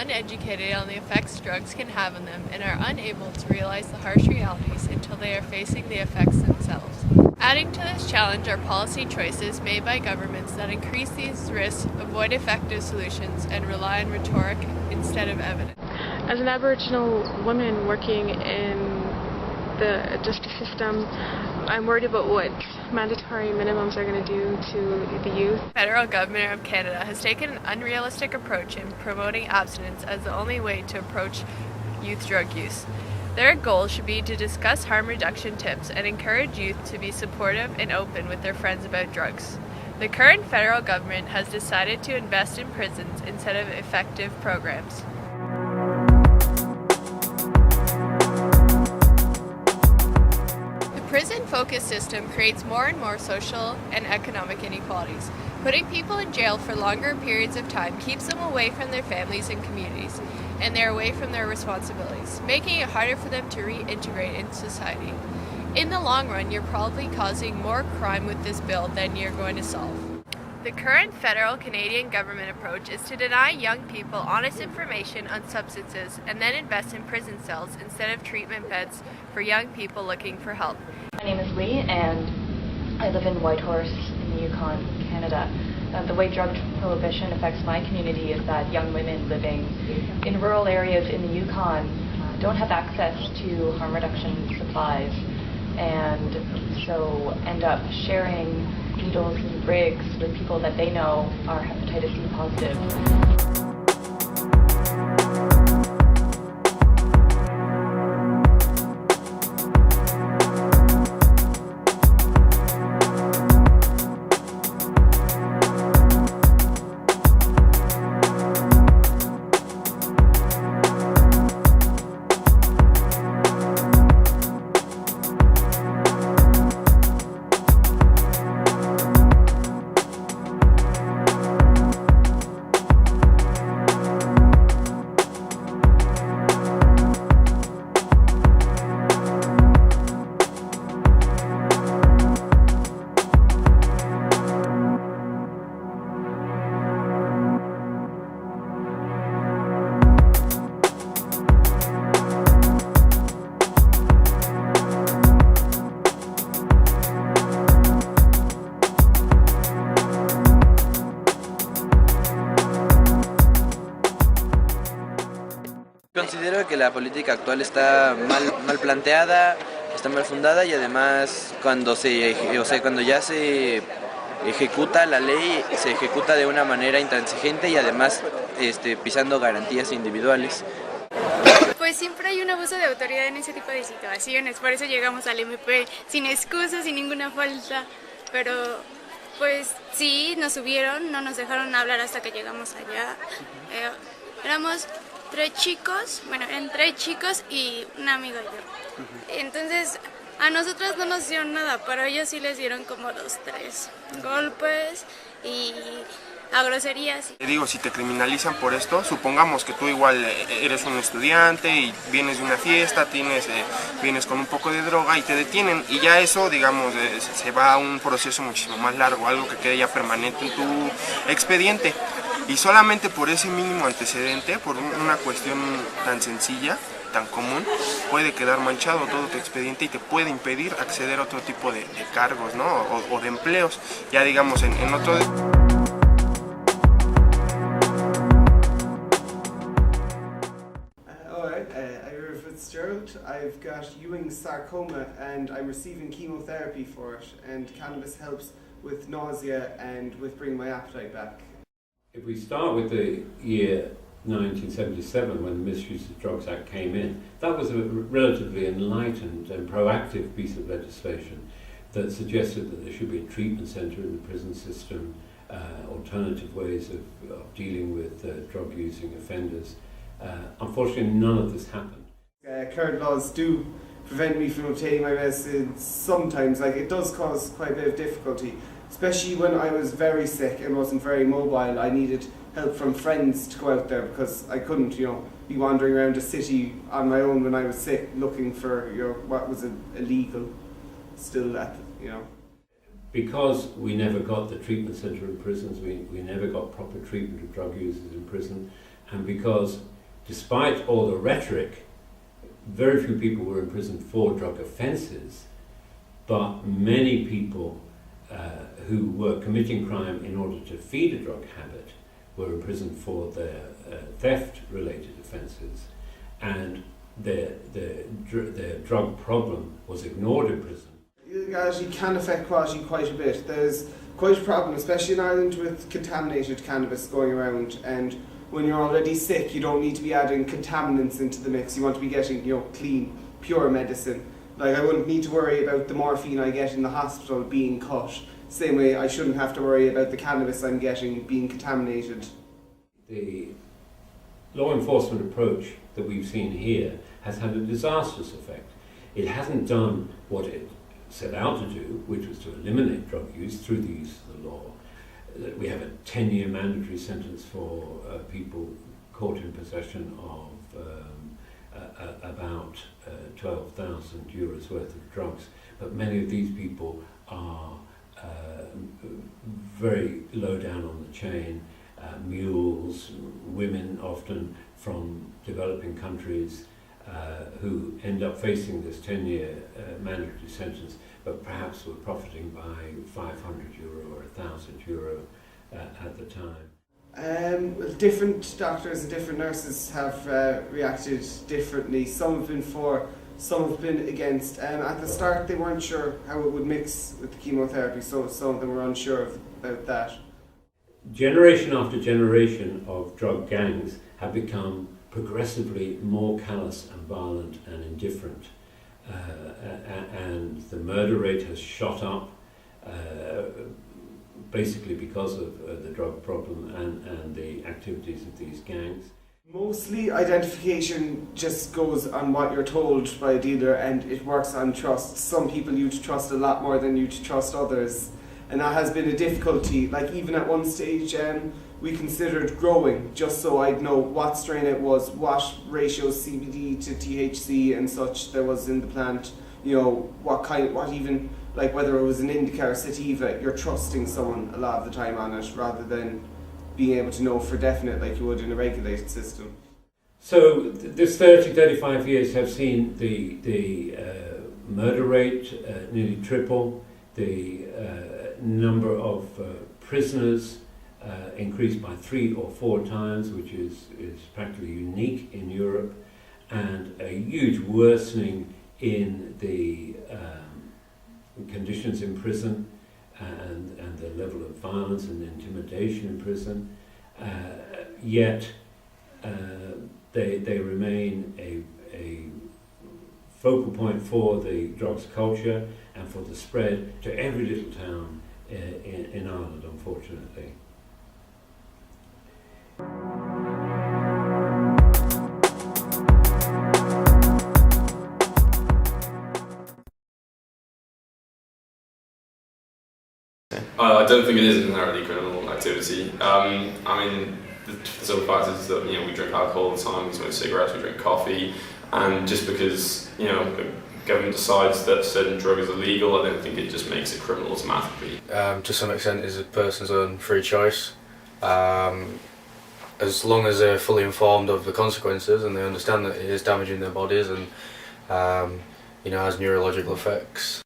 uneducated on the effects drugs can have on them and are unable to realize the harsh realities until they are facing the effects themselves. Adding to this challenge are policy choices made by governments that increase these risks, avoid effective solutions, and rely on rhetoric instead of evidence. As an Aboriginal woman working in the justice system, I'm worried about what mandatory minimums are going to do to the youth. The federal government of Canada has taken an unrealistic approach in promoting abstinence as the only way to approach youth drug use. Their goal should be to discuss harm reduction tips and encourage youth to be supportive and open with their friends about drugs. The current federal government has decided to invest in prisons instead of effective programs. The prison-focused system creates more and more social and economic inequalities. Putting people in jail for longer periods of time keeps them away from their families and communities, and they're away from their responsibilities, making it harder for them to reintegrate into society. In the long run, you're probably causing more crime with this bill than you're going to solve. The current federal Canadian government approach is to deny young people honest information on substances and then invest in prison cells instead of treatment beds for young people looking for help. My name is Lee, and I live in Whitehorse in the Yukon, Canada. The way drug prohibition affects my community is that young women living in rural areas in the Yukon don't have access to harm reduction supplies, and so end up sharing needles and brigs with people that they know are hepatitis C positive. Considero que la política actual está mal planteada, está mal fundada y además cuando ya se ejecuta la ley, se ejecuta de una manera intransigente y además pisando garantías individuales. Pues siempre hay un abuso de autoridad en ese tipo de situaciones, por eso llegamos al MP sin excusas, sin ninguna falta, pero pues sí, nos subieron, no nos dejaron hablar hasta que llegamos allá. Éramos eran tres chicos y un amigo y yo. Entonces, a nosotros no nos dieron nada, pero a ellos sí les dieron como 2, 3 golpes y a groserías. Digo, si te criminalizan por esto, supongamos que tú igual eres un estudiante y vienes de una fiesta, vienes con un poco de droga y te detienen, y ya eso, digamos, se va a un proceso muchísimo más largo, algo que quede ya permanente en tu expediente. Y solamente por ese mínimo antecedente, por una cuestión tan sencilla, tan común, puede quedar manchado todo tu expediente y te puede impedir acceder a otro tipo de cargos, ¿no? o de empleos, ya digamos en otro... Fitzgerald. I've got Ewing's sarcoma and I'm receiving chemotherapy for it, and cannabis helps with nausea and with bringing my appetite back. If we start with the year 1977, when the Misuse of Drugs Act came in, that was a relatively enlightened and proactive piece of legislation that suggested that there should be a treatment centre in the prison system, alternative ways of dealing with drug-using offenders. Unfortunately, none of this happened. Current laws do prevent me from obtaining my medicine sometimes. It does cause quite a bit of difficulty, especially when I was very sick and wasn't very mobile. I needed help from friends to go out there because I couldn't, be wandering around the city on my own when I was sick looking for, what was illegal still Because we never got the treatment centre in prisons, we never got proper treatment of drug users in prison, and because despite all the rhetoric, very few people were in prison for drug offences, but many people who were committing crime in order to feed a drug habit were in prison for their theft-related offences, and their drug problem was ignored in prison. It actually can affect quality quite a bit. There's quite a problem, especially in Ireland, with contaminated cannabis going around, and when you're already sick, you don't need to be adding contaminants into the mix. You want to be getting, clean, pure medicine. Like, I wouldn't need to worry about the morphine I get in the hospital being cut. Same way I shouldn't have to worry about the cannabis I'm getting being contaminated. The law enforcement approach that we've seen here has had a disastrous effect. It hasn't done what it set out to do, which was to eliminate drug use through the use of the law. We have a 10-year mandatory sentence for people caught in possession of about 12,000 euros worth of drugs, but many of these people are very low down on the chain, mules, women often from developing countries who end up facing this 10-year mandatory sentence, but perhaps were profiting by 500 euro or 1,000 euro at the time. Well, different doctors and different nurses have reacted differently. Some have been for, some have been against. At the start they weren't sure how it would mix with the chemotherapy, so some of them were unsure about that. Generation after generation of drug gangs have become progressively more callous and violent and indifferent. And the murder rate has shot up basically because of the drug problem and the activities of these gangs. Mostly identification just goes on what you're told by a dealer, and it works on trust. Some people you'd trust a lot more than you'd trust others, and that has been a difficulty. Like, even at one stage we considered growing just so I'd know what strain it was, what ratio CBD to THC and such there was in the plant, whether it was an indica or sativa. You're trusting someone a lot of the time on it rather than being able to know for definite like you would in a regulated system. So this 35 years have seen the murder rate nearly triple, the number of prisoners increased by 3 or 4 times, which is practically unique in Europe, and a huge worsening in the conditions in prison and the level of violence and intimidation in prison. Yet they remain a focal point for the drugs culture and for the spread to every little town in Ireland, unfortunately. I don't think it is an inherently criminal activity. I mean, the simple fact is that we drink alcohol all the time, we smoke cigarettes, we drink coffee, and just because the government decides that certain drug is illegal, I don't think it just makes it criminal automatically. To some extent, is a person's own free choice. As long as they're fully informed of the consequences and they understand that it is damaging their bodies and has neurological effects.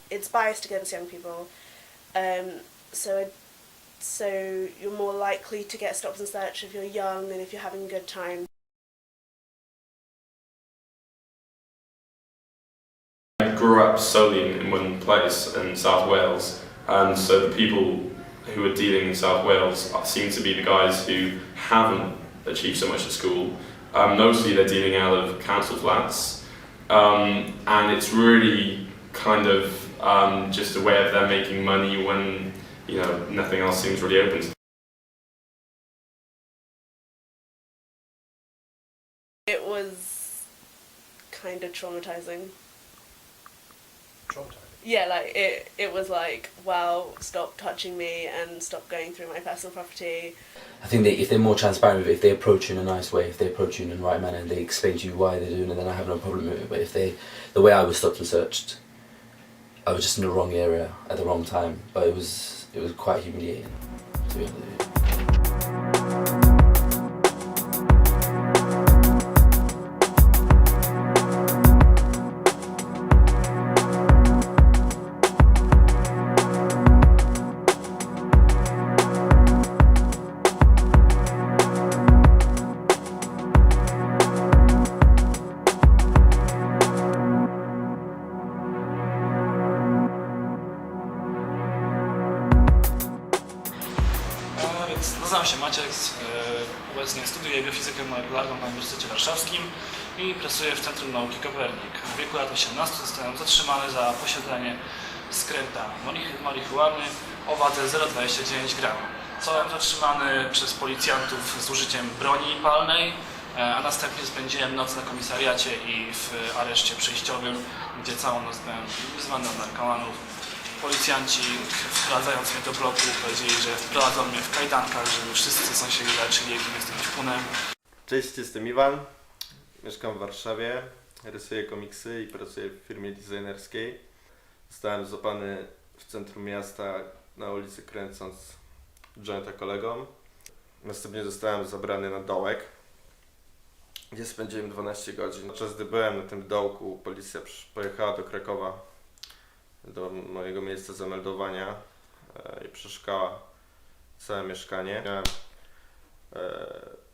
It's biased against young people, so you're more likely to get stopped and searched if you're young and if you're having a good time. I grew up solely in one place in South Wales, and so the people who are dealing in South Wales seem to be the guys who haven't achieved so much at school. Mostly they're dealing out of council flats, and it's really kind of just a way of them making money when nothing else seems really open. It was kind of traumatizing. Yeah, like it was like, wow, stop touching me and stop going through my personal property. I think if they're more transparent with it, if they approach you in a nice way, if they approach you in the right manner and they explain to you why they're doing it, then I have no problem with it. But if the way I was stopped and searched, I was just in the wrong area at the wrong time, but it was quite humiliating. to be honest with you. Nazywam się Maciek, obecnie studiuję biofizykę molekularną na Uniwersytecie Warszawskim i pracuję w Centrum Nauki Kopernik. W wieku lat 18 zostałem zatrzymany za posiadanie skręta marihuany o wadze 0,29 g. Zostałem zatrzymany przez policjantów z użyciem broni palnej, a następnie spędziłem noc na komisariacie i w areszcie przejściowym, gdzie całą noc byłem wyzwany od narkomanów. Policjanci, wprowadzając mnie do bloku, powiedzieli, że wprowadzą mnie w kajdankach, żeby wszyscy sąsiedzi zobaczyli, jakim jestem ćpunem. Cześć, jestem Iwan, mieszkam w Warszawie, rysuję komiksy i pracuję w firmie designerskiej. Zostałem złapany w centrum miasta na ulicy, kręcąc jointa kolegom. Następnie zostałem zabrany na dołek, gdzie spędziłem 12 godzin. Podczas gdy byłem na tym dołku, policja pojechała do Krakowa, do mojego miejsca zameldowania i przeszukała całe mieszkanie. Miałem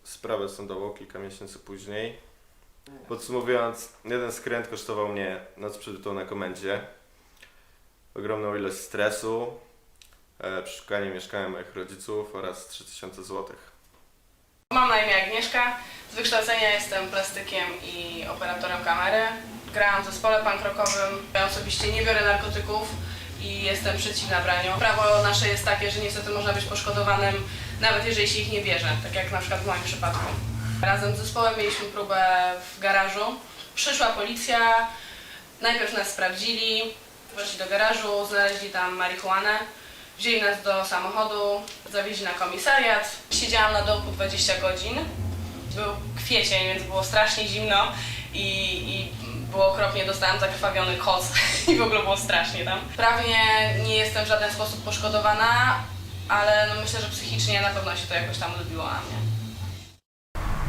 sprawę sądową kilka miesięcy później. Podsumowując, jeden skręt kosztował mnie noc przebytą na komendzie, ogromną ilość stresu, przeszukanie mieszkania moich rodziców oraz 3000 zł. Mam na imię Agnieszka, z wykształcenia jestem plastykiem i operatorem kamery. Grałam w zespole punk rockowym, ja osobiście nie biorę narkotyków i jestem przeciwna braniu. Prawo nasze jest takie, że niestety można być poszkodowanym, nawet jeżeli się ich nie bierze, tak jak na przykład w moim przypadku. Razem z zespołem mieliśmy próbę w garażu. Przyszła policja, najpierw nas sprawdzili, weszli do garażu, znaleźli tam marihuanę. Wzięli nas do samochodu, zawieźli na komisariat. Siedziałam na dołku 20 godzin. Był kwiecień, więc było strasznie zimno i było okropnie, dostałam zakrwawiony koc i w ogóle było strasznie tam. Prawnie nie jestem w żaden sposób poszkodowana, ale no myślę, że psychicznie na pewno się to jakoś tam odbiło na mnie.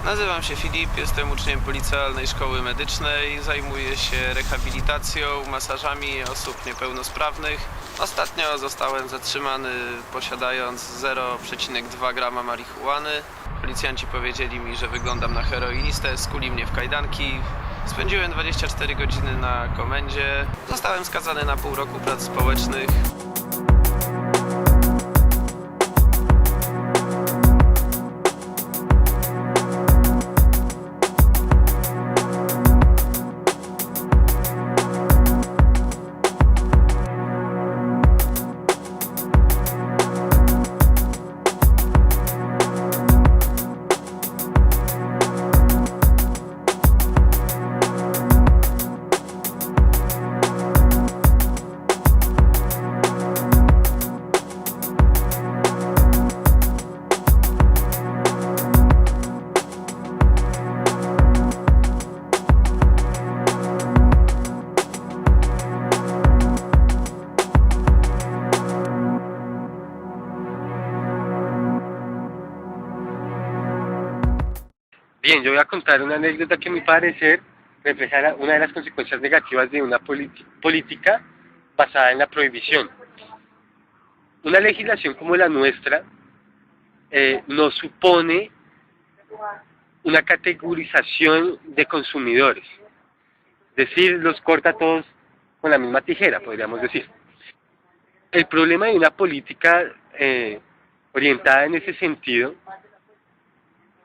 Nazywam się Filip, jestem uczniem Licealnej Szkoły Medycznej, zajmuję się rehabilitacją, masażami osób niepełnosprawnych. Ostatnio zostałem zatrzymany posiadając 0,2 g marihuany. Policjanci powiedzieli mi, że wyglądam na heroinistę, skuli mnie w kajdanki. Spędziłem 24 godziny na komendzie. Zostałem skazany na pół roku prac społecznych. Bien, yo voy a contar una anécdota que a mi parecer refleja una de las consecuencias negativas de una política basada en la prohibición. Una legislación como la nuestra no supone una categorización de consumidores, es decir, los corta a todos con la misma tijera, podríamos decir. El problema de una política orientada en ese sentido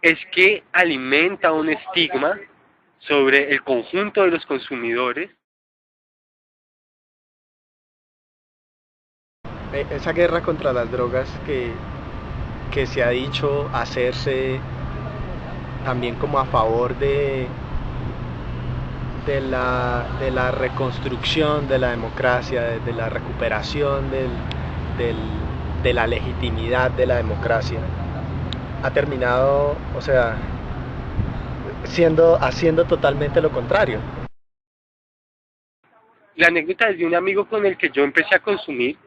es que alimenta un estigma sobre el conjunto de los consumidores. Esa guerra contra las drogas que se ha dicho hacerse también como a favor de la reconstrucción de la democracia, de la recuperación de la legitimidad de la democracia, ha terminado, o sea, haciendo totalmente lo contrario. La anécdota es de un amigo con el que yo empecé a consumir.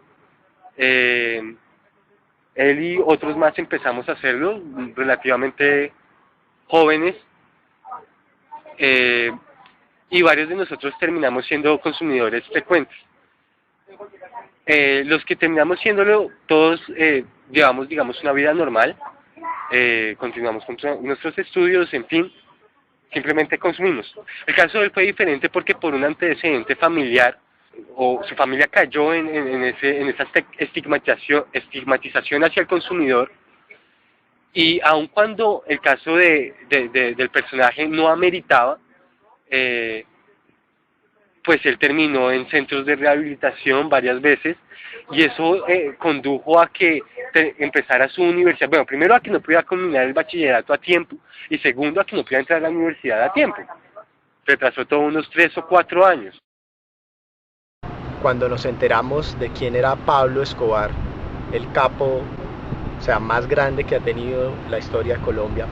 Él y otros más empezamos a hacerlo, relativamente jóvenes, y varios de nosotros terminamos siendo consumidores frecuentes. Los que terminamos siéndolo, todos llevamos, digamos, una vida normal, continuamos con nuestros estudios, en fin, simplemente consumimos. El caso de él fue diferente porque por un antecedente familiar, o su familia cayó en esa estigmatización hacia el consumidor, y aun cuando el caso del personaje no ameritaba, pues él terminó en centros de rehabilitación varias veces, y eso condujo a que empezara su universidad. Bueno, primero a que no pudiera culminar el bachillerato a tiempo, y segundo a que no pudiera entrar a la universidad a tiempo. Retrasó todo unos 3 o 4 años. Cuando nos enteramos de quién era Pablo Escobar, el capo, o sea, más grande que ha tenido la historia de Colombia,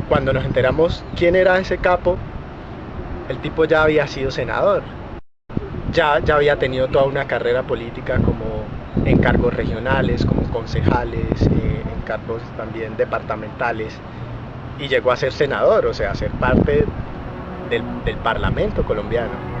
cuando nos enteramos quién era ese capo, el tipo ya había sido senador, ya había tenido toda una carrera política como en cargos regionales, como concejales, en cargos también departamentales, y llegó a ser senador, o sea, a ser parte del Parlamento colombiano.